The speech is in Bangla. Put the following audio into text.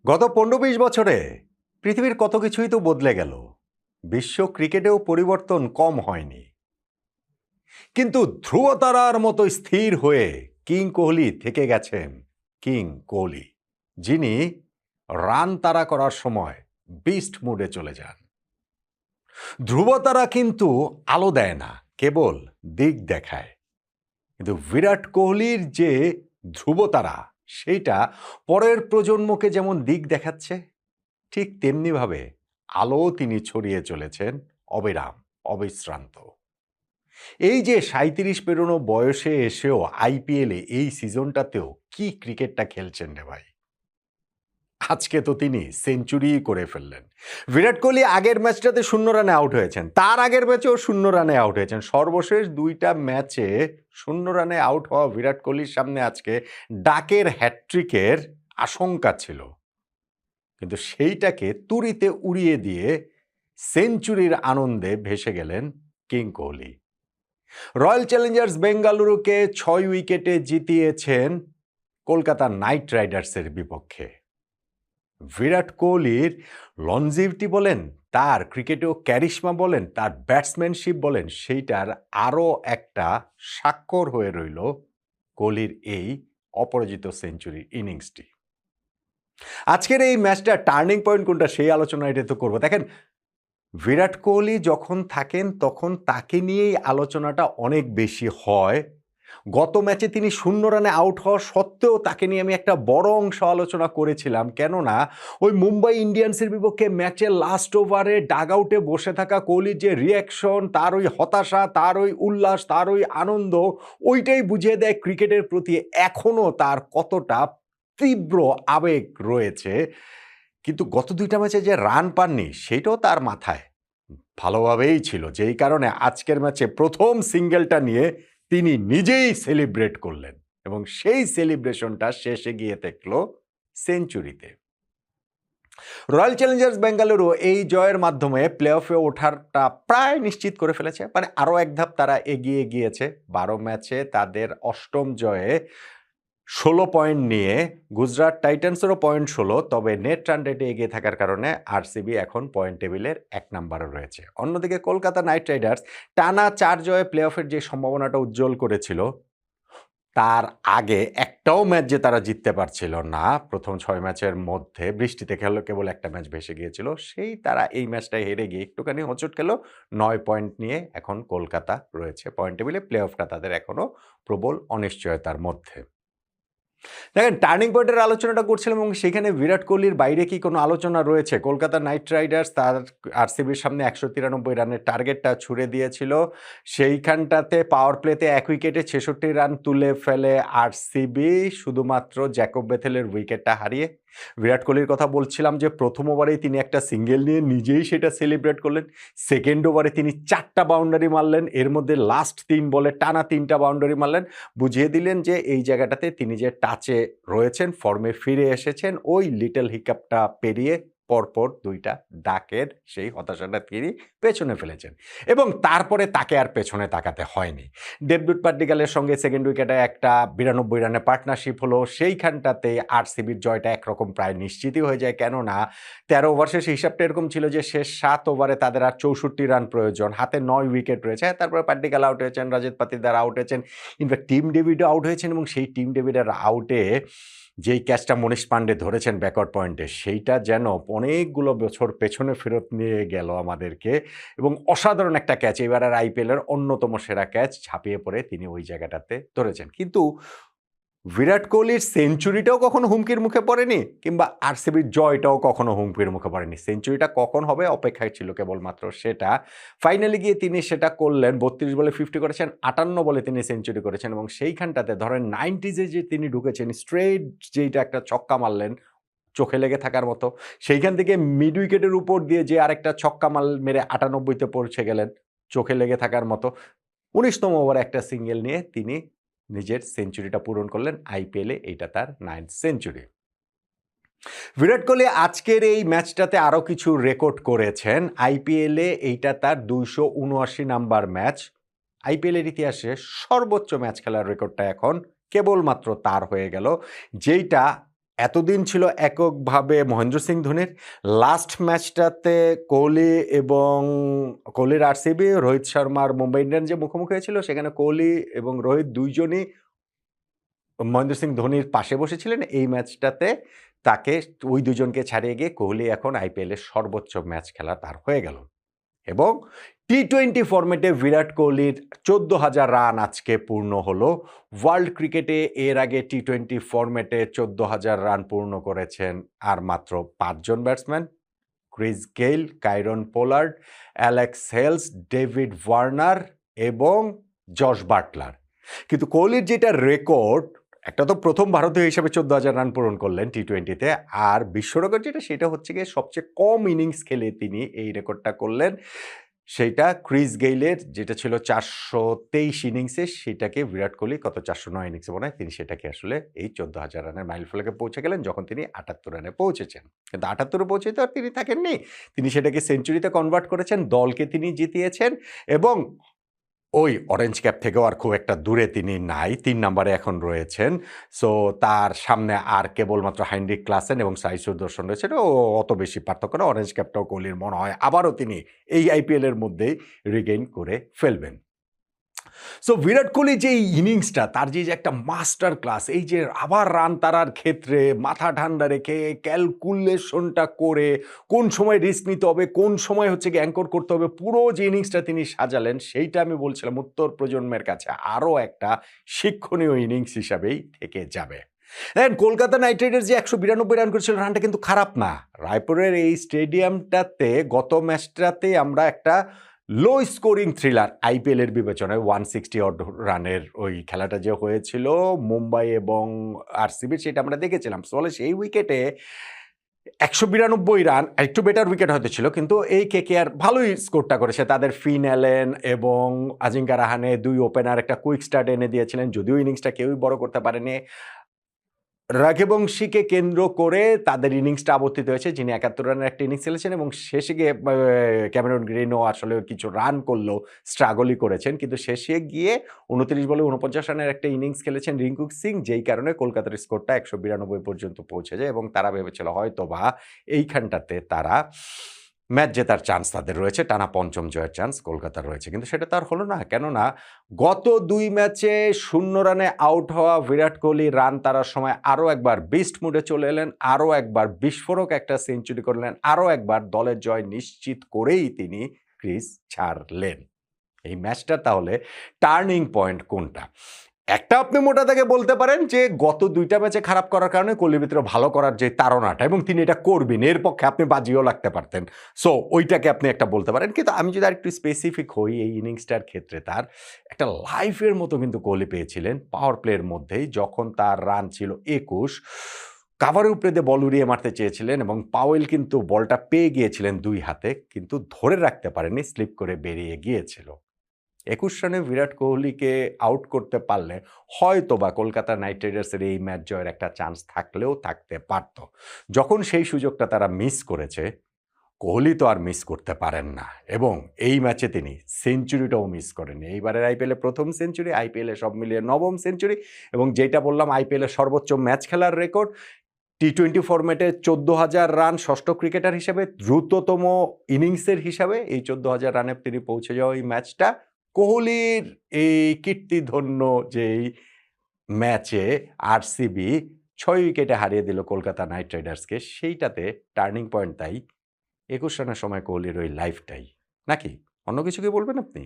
গত 15-20 বছরে পৃথিবীর কত কিছুই তো বদলে গেল। বিশ্ব ক্রিকেটেও পরিবর্তন কম হয়নি, কিন্তু ধ্রুবতারার মতো স্থির হয়ে কিং কোহলি থেকে গেছেন কিং কোহলি, যিনি রান তাড়া করার সময় বিস্ট মুডে চলে যান। ধ্রুবতারা কিন্তু আলো দেয় না, কেবল দিক দেখায়, কিন্তু বিরাট কোহলির যে ধ্রুবতারা, সেইটা পরের প্রজন্মকে যেমন দিক দেখাচ্ছে, ঠিক তেমনিভাবে আলো তিনি ছড়িয়ে চলেছেন অবিরাম, অবিশ্রান্ত। এই যে 37 পেরোনো বয়সে এসেও আইপিএলে এই সিজনটাতেও কি ক্রিকেটটা খেলছেন রে ভাই। আজকে তো তিনি সেঞ্চুরি করে ফেললেন। বিরাট কোহলি আগের ম্যাচটাতে 0 রানে আউট হয়েছেন, তার আগের ম্যাচেও 0 রানে আউট হয়েছেন। সর্বশেষ 2টা ম্যাচে 0 রানে আউট হওয়া বিরাট কোহলির সামনে আজকে ডাকের হ্যাটট্রিকের আশঙ্কা ছিল, কিন্তু সেইটাকে তুড়িতে উড়িয়ে দিয়ে সেঞ্চুরির আনন্দে ভেসে গেলেন কিং কোহলি। রয়্যাল চ্যালেঞ্জার্স বেঙ্গালুরুকে 6 উইকেটে জিতিয়েছেন কলকাতা নাইট রাইডার্সের বিপক্ষে। বিরাট কোহলির লনজিভিটি বলেন, তার ক্রিকেটেও ক্যারিশমা বলেন, তার ব্যাটসম্যানশিপ বলেন, সেইটার আরও একটা স্বাক্ষর হয়ে রইল কোহলির এই অপরাজিত সেঞ্চুরির ইনিংসটি। আজকের এই ম্যাচটা টার্নিং পয়েন্ট কোনটা, সেই আলোচনা এটা তো করবো। দেখেন, বিরাট কোহলি যখন থাকেন তখন তাকে নিয়েই আলোচনাটা অনেক বেশি হয়। গত ম্যাচে তিনি 0 রানে আউট হওয়া সত্ত্বেও তাকে নিয়ে আমি একটা বড় অংশ আলোচনা করেছিলাম, কেননা ওই মুম্বাই ইন্ডিয়ান্সের বিপক্ষে ম্যাচের লাস্ট ওভারে ডাগ আউটে বসে থাকা কোহলির যে রিয়াকশন, তার ওই হতাশা, তার ওই উল্লাস, তার ওই আনন্দ, ওইটাই বুঝিয়ে দেয় ক্রিকেটের প্রতি এখনও তার কতটা তীব্র আবেগ রয়েছে। কিন্তু গত 2টা ম্যাচে যে রান পাননি, সেটাও তার মাথায় ভালোভাবেই ছিল, যেই কারণে আজকের ম্যাচে প্রথম সিঙ্গেলটা নিয়ে তিনি নিজেই সেলিব্রেট করলেন, এবং সেই সেলিব্রেশনটা শেষে গিয়ে দেখল সেঞ্চুরিতে। রয়্যাল চ্যালেঞ্জার্স বেঙ্গালুরু এই জয়ের মাধ্যমে প্লে অফে ওঠারটা প্রায় নিশ্চিত করে ফেলেছে, মানে আরও এক ধাপ তারা এগিয়ে গিয়েছে। 12 ম্যাচে তাদের 8ম জয়ে 16 পয়েন্ট নিয়ে গুজরাট টাইটান্সেরও পয়েন্ট 16, তবে নেট রান রেটে এগিয়ে থাকার কারণে আরসিবি এখন পয়েন্ট টেবিলের 1 নম্বরে রয়েছে। অন্যদিকে কলকাতা নাইট রাইডার্স টানা 4 জয়ে প্লে অফের যে সম্ভাবনাটা উজ্জ্বল করেছিল, তার আগে একটাও ম্যাচ যে তারা জিততে পারছিল না। প্রথম 6 ম্যাচের মধ্যে বৃষ্টিতে খেললো, কেবল একটা ম্যাচ ভেসে গিয়েছিল, সেই তারা এই ম্যাচটায় হেরে গিয়ে একটুখানি হোঁচট খেল। 9 পয়েন্ট নিয়ে এখন কলকাতা রয়েছে পয়েন্ট টেবিলে। প্লে অফটা তাদের এখনও প্রবল অনিশ্চয়তার মধ্যে। দেখেন, টার্নিং পয়েন্টের আলোচনাটা করছিলাম, এবং সেখানে বিরাট কোহলির বাইরে কি কোনো আলোচনা রয়েছে? কলকাতা নাইট রাইডার্স তার আরসিবির সামনে 193 রানের টার্গেটটা ছুড়ে দিয়েছিল। সেইখানটাতে পাওয়ার প্লেতে 1 উইকেটে 66 রান তুলে ফেলে আরসিবি, শুধুমাত্র জ্যাকব বেথেলের উইকেটটা হারিয়ে। বিরাট কোহলির কথা বলছিলাম যে প্রথম ওভারেই তিনি একটা সিঙ্গেল নিয়ে নিজেই সেটা সেলিব্রেট করলেন। সেকেন্ড ওভারে তিনি 4টা বাউন্ডারি মারলেন, এর মধ্যে লাস্ট 3 বলে টানা 3টা বাউন্ডারি মারলেন, বুঝিয়ে দিলেন যে এই জায়গাটাতে তিনি যে টাচে রয়েছেন, ফর্মে ফিরে এসেছেন। ওই লিটল হিকআপটা পেরিয়ে পরপর 2টা ডাকের সেই হতাশাটা তিনি পেছনে ফেলেছেন, এবং তারপরে তাকে আর পেছনে তাকাতে হয়নি। ডেভিড পাড্ডিকালের সঙ্গে সেকেন্ড উইকেটে একটা 92 রানের পার্টনারশিপ হলো, সেইখানটাতে আরসিবির জয়টা একরকম প্রায় নিশ্চিতই হয়ে যায়, কেননা 13 ওভার শেষে হিসাবটা এরকম ছিল যে শেষ 7 ওভারে তাদের আর 64 রান প্রয়োজন, হাতে 9 উইকেট রয়েছে। তারপরে পাড্ডিকাল আউট হয়েছেন, রাজত পাতিদার আউট হয়েছেন, ইনফ্যাক্ট টিম ডেভিডও আউট হয়েছেন, এবং সেই টিম ডেভিডের আউটে যেই ক্যাচটা মনীষ পান্ডে ধরেছেন ব্যাকওয়ার্ড পয়েন্টে, সেইটা যেন অনেকগুলো বছর পেছনে ফেরত নিয়ে গেল আমাদেরকে, এবং অসাধারণ একটা ক্যাচ, এবারের আইপিএলের অন্যতম সেরা ক্যাচ, ঝাঁপিয়ে পড়ে তিনি ওই জায়গাটাতে ধরেছেন। কিন্তু বিরাট কোহলির সেঞ্চুরিটাও কখনো হুমকির মুখে পড়েনি, কিংবা আরসিবির জয়টাও কখনো হুমকির মুখে পড়েনি। সেঞ্চুরিটা কখন হবে অপেক্ষায় ছিল কেবলমাত্র সেটা। ফাইনালি গিয়ে তিনি সেটা করলেন। 32 বলে 50 করেছেন, 58 বলে তিনি সেঞ্চুরি করেছেন, এবং সেইখানটাতে ধরেন 90s যে তিনি ঢুকেছেন, স্ট্রেট যেইটা একটা ছক্কা মারলেন, চোখে লেগে থাকার মতো। সেইখান থেকে মিড উইকেটের উপর দিয়ে যে আরেকটা ছক্কা মেরে 98তে পৌঁছে গেলেন, চোখে লেগে থাকার মতো। 19তম ওভারে একটা সিঙ্গেল নিয়ে তিনি নিজের সেঞ্চুরিটা পূরণ করলেন। আইপিএলে এইটা তার 9th সেঞ্চুরি। বিরাট কোহলি আজকের এই ম্যাচটাতে আরও কিছু রেকর্ড করেছেন। আইপিএলে এইটা তার 279 নাম্বার ম্যাচ। আইপিএলের ইতিহাসে সর্বোচ্চ ম্যাচ খেলার রেকর্ডটা এখন কেবলমাত্র তার হয়ে গেল, যেইটা এতদিন ছিল এককভাবে মহেন্দ্র সিং ধোনির। লাস্ট ম্যাচটাতে কোহলি এবং কোহলির আরসিবি, রোহিত শর্মার মুম্বাই ইন্ডিয়ান্স যে মুখোমুখি হয়েছিল, সেখানে কোহলি এবং রোহিত দুইজনই মহেন্দ্র সিং ধোনির পাশে বসেছিলেন। এই ম্যাচটাতে তাকে ওই দুজনকে ছাড়িয়ে গিয়ে কোহলি এখন আইপিএলের সর্বোচ্চ ম্যাচ খেলা তার হয়ে গেল। এবং টি-20 ফরম্যাটে বিরাট কোহলির 14,000 রান আজকে পূর্ণ হলো। ওয়ার্ল্ড ক্রিকেটে এর আগে টি-20 ফরম্যাটে 14,000 রান পূর্ণ করেছেন আর মাত্র 5 জন batsman: Chris Gayle, Kieron Pollard, Alex Hales, David Warner এবং জশ বাটলার। কিন্তু কোহলির যেটা রেকর্ড, একটা তো প্রথম ভারতীয় হিসেবে 14,000 রান পূরণ করলেন টি-20তে, আর বিশ্ব রেকর্ড যেটা, সেটা হচ্ছে গিয়ে সবচেয়ে কম ইনিংস খেলে তিনি এই রেকর্ডটা করলেন। সেইটা ক্রিস গেইলের, যেটা ছিল 423 ইনিংসে, সেটাকে বিরাট কোহলি কত 409 ইনিংসে মনে হয় তিনি সেটাকে আসলে এই 14,000 রানের মাইলফলকে পৌঁছে গেলেন, যখন তিনি 78 রানে পৌঁছেছেন। কিন্তু 78-এ পৌঁছে তো আর তিনি থাকেননি, তিনি সেটাকে সেঞ্চুরিতে কনভার্ট করেছেন, দলকে তিনি জিতিয়েছেন এবং ওই অরেঞ্জ ক্যাপ থেকেও আর খুব একটা দূরে তিনি নাই, 3 নম্বরে এখন রয়েছেন। সো তার সামনে আর কেবলমাত্র হাইনরিক ক্লাসেন এবং সাই সুদর্শন রয়েছেন। অত বেশি পার্থক্য না। অরেঞ্জ ক্যাপটাও কোহলির মনে হয় আবারও তিনি এই আইপিএলের মধ্যেই রিগেইন করে ফেলবেন। সো বিরাট কোহলি যে এই ইনিংসটা, তার যে একটা মাস্টার ক্লাস, এই যে আবার রান তাড়ার ক্ষেত্রে মাথা ঠান্ডা রেখে ক্যালকুলেশনটা করে কোন সময় রিস্ক নিতে হবে, কোন সময় হচ্ছে গিয়ে অ্যাঙ্কর করতে হবে, পুরো যে ইনিংসটা তিনি সাজালেন, সেইটা আমি বলছিলাম উত্তর প্রজন্মের কাছে আরও একটা শিক্ষণীয় ইনিংস হিসাবেই থেকে যাবে। দেখেন, কলকাতা নাইট রাইডার্স যে 192 রান করেছিল, রানটা কিন্তু খারাপ না। রায়পুরের এই স্টেডিয়ামটাতে গত ম্যাচটাতে আমরা একটা লো স্কোরিং থ্রিলার, আইপিএলের বিবেচনায় 160 অড রানের ওই খেলাটা যে হয়েছিল মুম্বাই এবং আরসিবির, সেটা আমরা দেখেছিলাম। ফলে সেই উইকেটে 192 রান, একটু বেটার উইকেট হয়তো ছিল, কিন্তু এই কেকেআর ভালোই স্কোরটা করেছে। তাদের ফিন অ্যালেন এবং আজিঙ্কা রাহানে, দুই ওপেনার একটা কুইক স্টার্ট এনে দিয়েছিলেন, যদিও ইনিংসটা কেউই বড় করতে পারেনি। রাঘবংশীকে কেন্দ্র করে তাদের ইনিংসটা আবর্তিত হয়েছে, যিনি 71 রানের একটা ইনিংস খেলেছেন এবং শেষে গিয়ে ক্যামেরন গ্রিনও আসলে কিছু রান করলেও স্ট্রাগলই করেছেন, কিন্তু শেষে গিয়ে 29 বলে 49 রানের একটা ইনিংস খেলেছেন রিঙ্কু সিং, যেই কারণে কলকাতার স্কোরটা 192 পর্যন্ত পৌঁছে যায় এবং তারা ভেবেছিল হয়তোবা এইখানটাতে তারা ম্যাচ জেতার চান্স তাদের রয়েছে, টানা পঞ্চম জয়ের চান্স কলকাতার রয়েছে। কিন্তু সেটা তো আর হলো না, কেননা গত 2 ম্যাচে 0 রানে আউট হওয়া বিরাট কোহলি রান তাড়ার সময় আরও একবার বিস্ট মুডে চলে এলেন, আরও একবার বিস্ফোরক একটা সেঞ্চুরি করলেন, আরও একবার দলের জয় নিশ্চিত করেই তিনি ক্রিজ ছাড়লেন। এই ম্যাচটা তাহলে টার্নিং পয়েন্ট কোনটা? একটা আপনি মোটা দাগে বলতে পারেন যে গত 2টা ম্যাচে খারাপ করার কারণে কোহলির ভিতরে ভালো করার যে তাড়নাটা, এবং তিনি এটা করবেন, এর পক্ষে আপনি বাজিও লাগতে পারতেন। সো ওইটাকে আপনি একটা বলতে পারেন। কিন্তু আমি যদি আরেকটু স্পেসিফিক হই, এই ইনিংসটার ক্ষেত্রে তার একটা লাইফের মতো কিন্তু কোহলি পেয়েছিলেন পাওয়ার প্লের মধ্যেই, যখন তার রান ছিল 21, কাভারের উপরে দিয়ে বল উড়িয়ে মারতে চেয়েছিলেন এবং পাওয়েল কিন্তু বলটা পেয়ে গিয়েছিলেন 2 হাতে, কিন্তু ধরে রাখতে পারেননি, স্লিপ করে বেরিয়ে গিয়েছিল। 21 রানে বিরাট কোহলিকে আউট করতে পারলে হয়তোবা কলকাতা নাইট রাইডার্সের এই ম্যাচ জয়ের একটা চান্স থাকলেও থাকতে পারত। যখন সেই সুযোগটা তারা মিস করেছে, কোহলি তো আর মিস করতে পারেন না এবং এই ম্যাচে তিনি সেঞ্চুরিটাও মিস করেননি। এইবারের আইপিএলে প্রথম সেঞ্চুরি, আইপিএলে সব মিলিয়ে নবম সেঞ্চুরি, এবং যেটা বললাম আইপিএলের সর্বোচ্চ ম্যাচ খেলার রেকর্ড, টি-20 ফরম্যাটে 14,000 রান ষষ্ঠ ক্রিকেটার হিসেবে, দ্রুততম ইনিংসের হিসাবে এই 14,000 রানে তিনি পৌঁছে যাওয়া এই ম্যাচটা কোহলির এই কীর্তিধন্য যেই ম্যাচে আরসিবি 6 উইকেটে হারিয়ে দিল কলকাতা নাইট রাইডার্সকে, সেইটাতে টার্নিং পয়েন্ট তাই 21 রানের সময় কোহলির ওই লাইফটাই। নাকি অন্য কিছু কি বলবেন আপনি?